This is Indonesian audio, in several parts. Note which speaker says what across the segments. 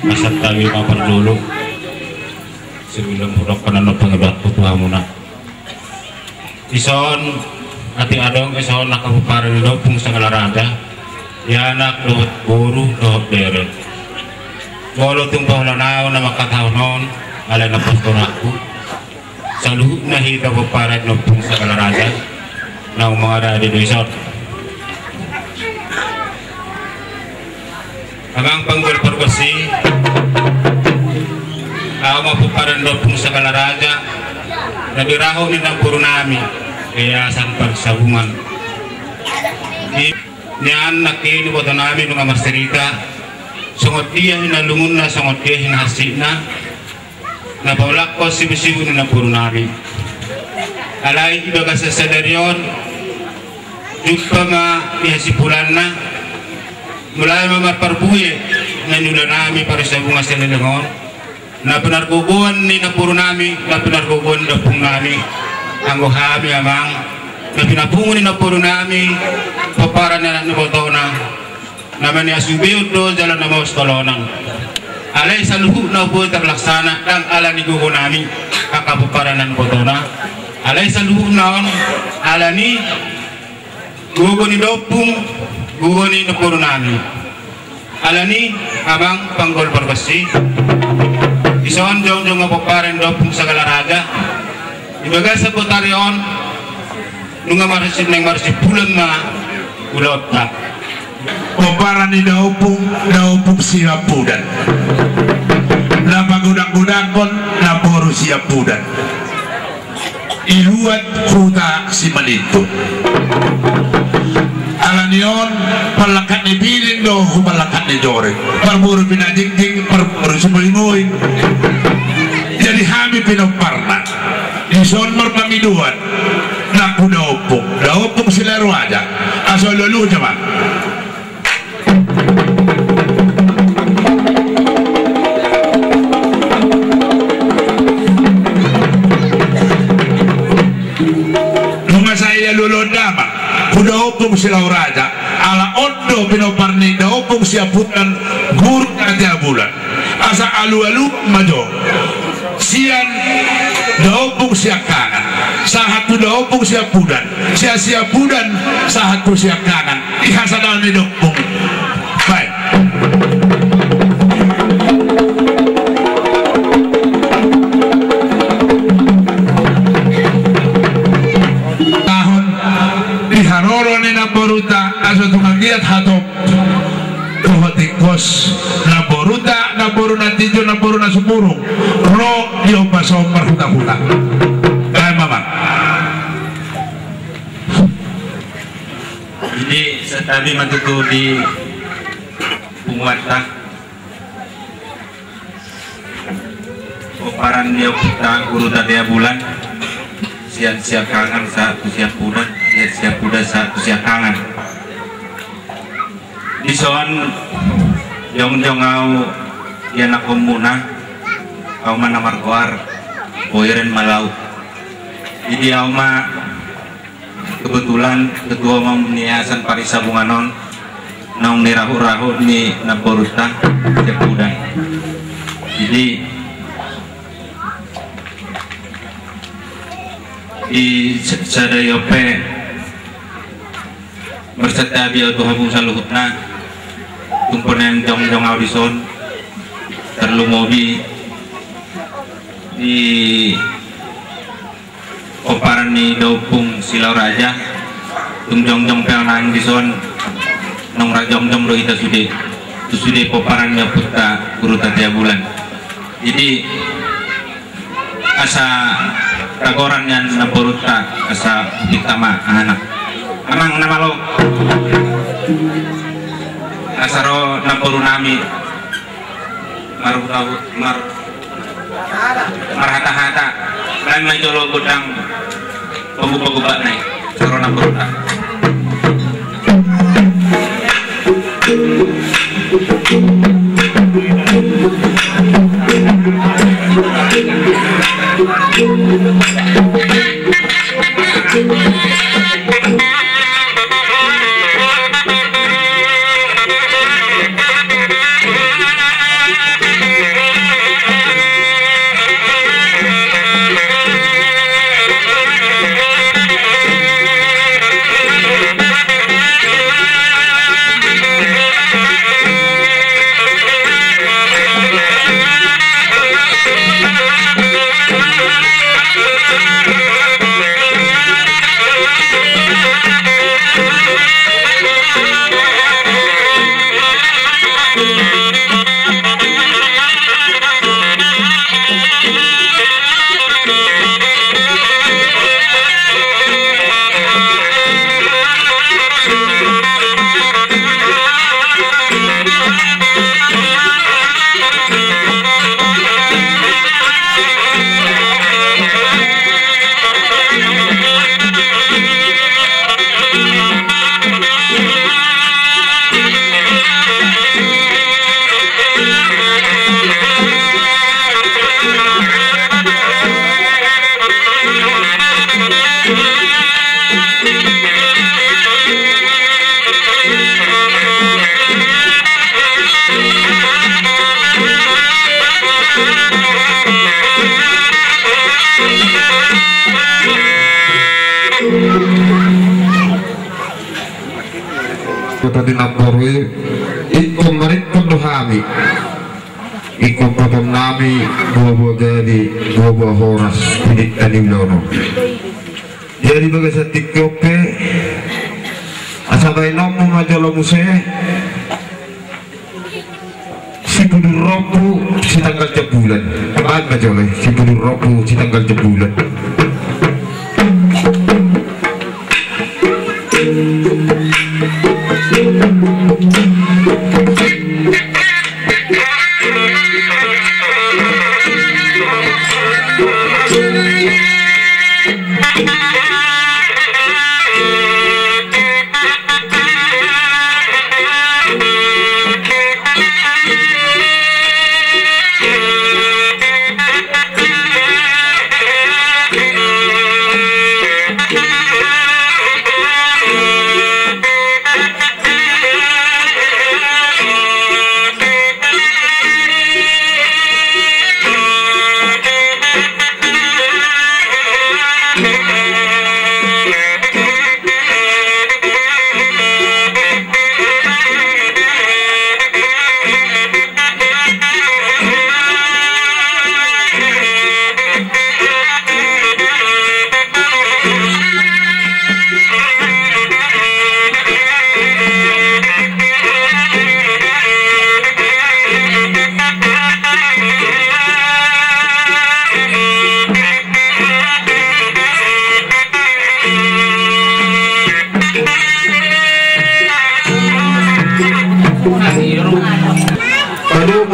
Speaker 1: Asal tawi mapan dulu sebelum purok penanok pengebat putua muna ison ati adong ison nakabuparan di dopung Sagalarada ya anak dohot guru dohot deret walau tumpah lanao na makatahon non alay na pastoraku sa luhut na hita buparan dopung Sagalarada na umarada di ison agang panggol perwasi ako mapuparan dopung Sagalarada na diraho ni ng puro nami kaya sang pagsabungan niyan nakini boto namin ng amarserita sungot dia hinalungun na sungot dia hinahasik na napaulak ko sibu-sibu ni ng puro nami alay ibaga sa sadaryon jumpa nga ihasipulan na mulai mga parbuye na nila namin para sa bunga sa nilangon na pinarguguan ni na puro nami na pinarguguan na pong nami ang uhabi amang na pinabungo ni na puro nami papara na naboto na naman niya subiyo do jalan na maus kolonang alay sa luhut na po terlaksana ang ala ni gugo nami kakapupara na naboto na alay sa luhut na ala ni gugo ni dopung gugo ni na puro nami ala ni abang panggol berbesi ison jong-jong ngapaparen dopung Sagalarada ibaga sa putarion nung marasip nang marasip pulang na ulot na paparan ni daupung siya pudan na pagudang-gudangkon na poro siya pudan iluat kuta si Malito alanion palakat ni bilin do palakat ni jore parmuru pinajing-jing parmuru sumalingoy jadi hami pinoparna ison marpamiduan naku daupung sila ruaja asal lulu coba rumah saya lulu dama daupung sila raja ala ondo pinoparni daupung siaputan guru aja bulan asa alu-alu majo sian daupung siakangan sahatu daupung siapudan siapudan sahatu siakangan ihasadal ni daupung baik Haroro ni naboruta aso tumagiat hatop tuhotikos naboruta naboru natijo naboru nasupurung ro yo paso marhuta-huta kaya mama
Speaker 2: jadi setabi matutu di pungwata oparan dia puta guru tadea bulan siap kangen saat siap bulan siap udah satu siap kangen di soan jong-jong au ya nak komuna au mana markoar boyren malau jadi au ma kebetulan ketua Yayasan Parisa Bunganon naung ni rahu-rahu ni naboruta siap udah jadi di sadayope berserta biar tuh habung saluhutna tumpunan jong-jong audison terlalu mobi di oparan ni daupung Silau Raja tum jong-jong peonang dison nong rajong-jong lo ita sude oparan nya puta guru tatia bulan jadi asa kagoran yang naboruta asa ditama anak amang nama lo asaro naboru nami marhata-hata lain majolo gudang pembuka-buka naik asaro naboruta
Speaker 3: pati napori ikom marit pendohami ikom patom nami dua jadi dua horas pidik tadi lono jadi bagai setik kope asal nomu majolo muse si pudur rompu si tanggal jebulan kebal majole si pudur rompu si tanggal jebulan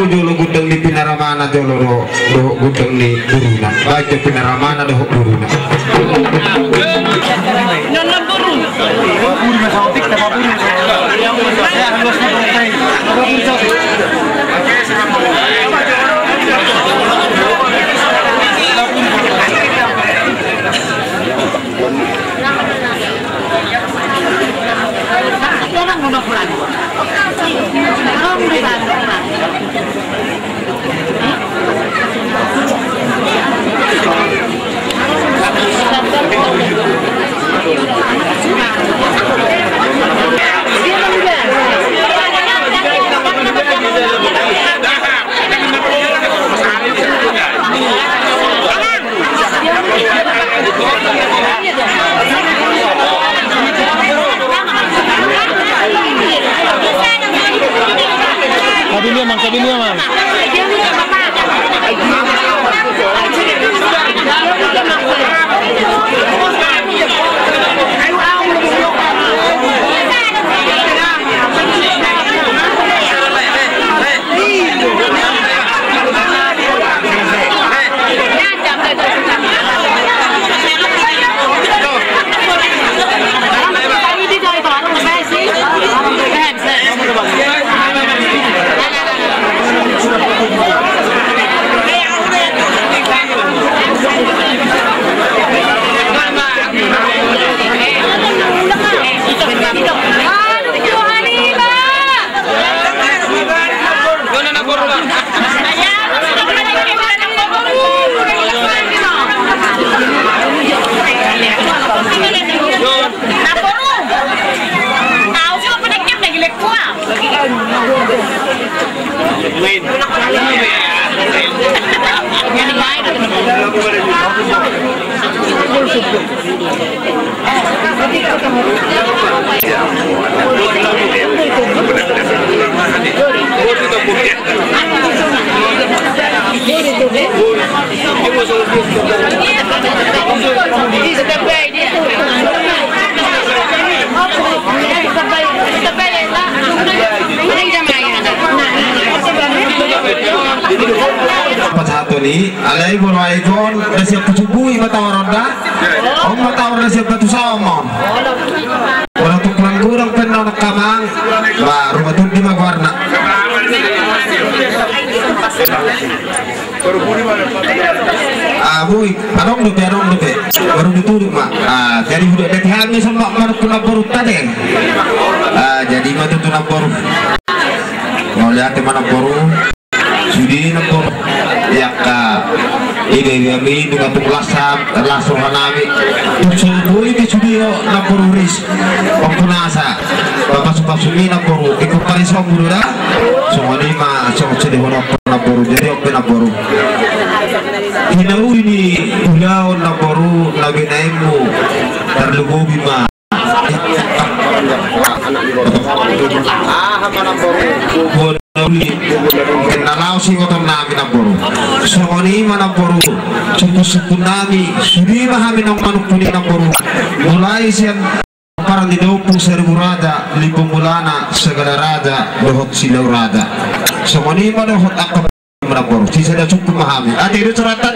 Speaker 3: jolo gudang di Pinaramana jolo doh gudang di Buruna baca Pinaramana doh Buruna
Speaker 4: non Buruna Buruna sautik sama Buruna ya harus Kabilia man.
Speaker 3: Satu ni, alai bolai gon, nasi pucubui matawar ronda, om matawar nasi batu sama. Orang tu pulang kurang pernah nak kamang, baru batu di magwarna. Bui, adong dope, baru dituduh mak. Jadi budak latihan ni sama mana tuna baru tadi. Jadi matu tuna baru. Mau lihat mana baru, sudi nak baru. Ya kak ini kami dengan penglasam langsung hanami tujuh ini sudah nampuru ris pempunasa bapak supasumi nampuru ikut parisong dulu dah semua ini mah semua sedih nampuru jadi oke nampuru hinau ini ulau nampuru lagi naikmu terlugu bima kenalaw si ngotom namin ang puro so ni man ang puro suku nami sudi mahami ng manupuni ng puro mulai siyan parang di daw po sa rada lipumulana sa galarada dohot silaw rada so ni man dohot ang puro sisa na suku mahami ati ito sa rata